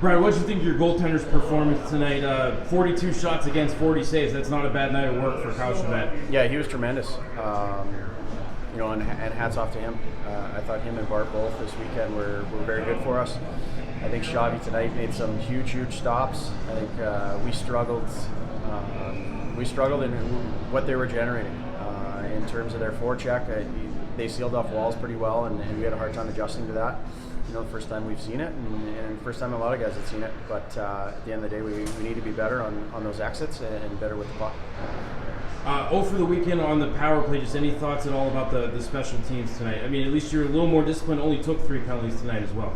Brad, what did you think of your goaltender's performance tonight? 42 shots against 40 saves. That's not a bad night of work for Kyle Chabet. Yeah, he was tremendous. And hats off to him. I thought him and Bart both this weekend were very good for us. I think Shabby tonight made some huge stops. I think we struggled in what they were generating in terms of their forecheck. They sealed off walls pretty well, and we had a hard time adjusting to that. The first time we've seen it, and first time a lot of guys have seen it. But at the end of the day, we need to be better on those exits and better with the puck. For the weekend on the power play, just any thoughts at all about the special teams tonight? I mean, at least you're a little more disciplined, only took 3 penalties tonight as well.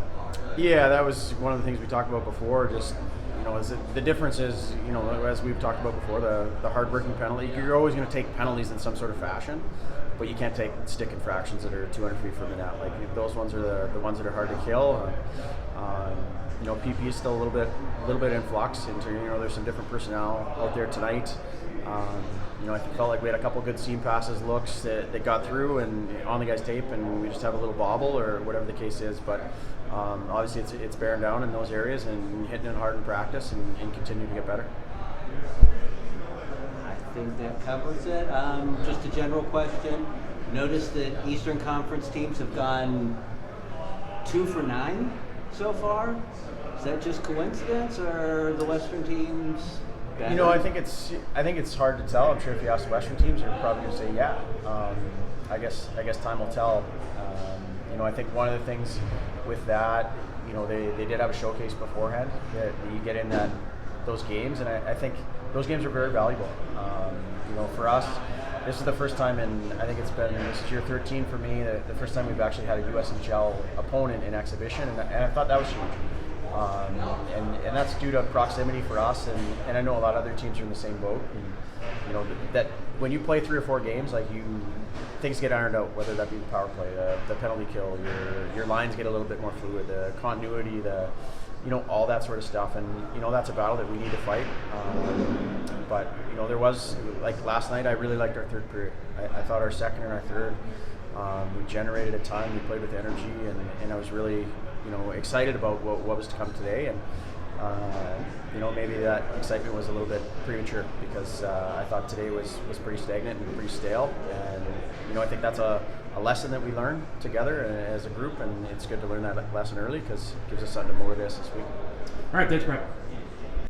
Yeah, that was one of the things we talked about before. Just, the difference is, as we've talked about before, the hard-working penalty. You're always going to take penalties in some sort of fashion, but you can't take stick infractions that are 200 feet from the net. Like, those ones are the ones that are hard to kill. PP is still a little bit in flux. There's some different personnel out there tonight. I felt like we had a couple good seam passes, looks that got through and on the guy's tape, and we just have a little bobble or whatever the case is. But obviously, it's bearing down in those areas and hitting it hard in practice and continue to get better. I think that covers it. Just a general question. Notice that Eastern Conference teams have gone 2 for 9 so far. Is that just coincidence, or the Western teams better? I think it's hard to tell. I'm sure if you ask the Western teams, they're probably going to say yeah. I guess time will tell. I think one of the things with that, they did have a showcase beforehand that you get in those games, and I think those games are very valuable. For us, this is the first time this is year 13 for me, the first time we've actually had a USHL opponent in exhibition, and I thought that was huge. And that's due to proximity for us, and I know a lot of other teams are in the same boat. And, that when you play 3 or 4 games, things get ironed out, whether that be the power play, the penalty kill, your lines get a little bit more fluid, the continuity, all that sort of stuff, and that's a battle that we need to fight. But there was, like last night, I really liked our third period. I thought our second and our third, we generated a ton, we played with energy, and I was really excited about what was to come today. And maybe that excitement was a little bit premature because I thought today was pretty stagnant and pretty stale. And I think that's a lesson that we learn together as a group, and it's good to learn that lesson early because it gives us something to motivate us this week. All right, thanks, Brad.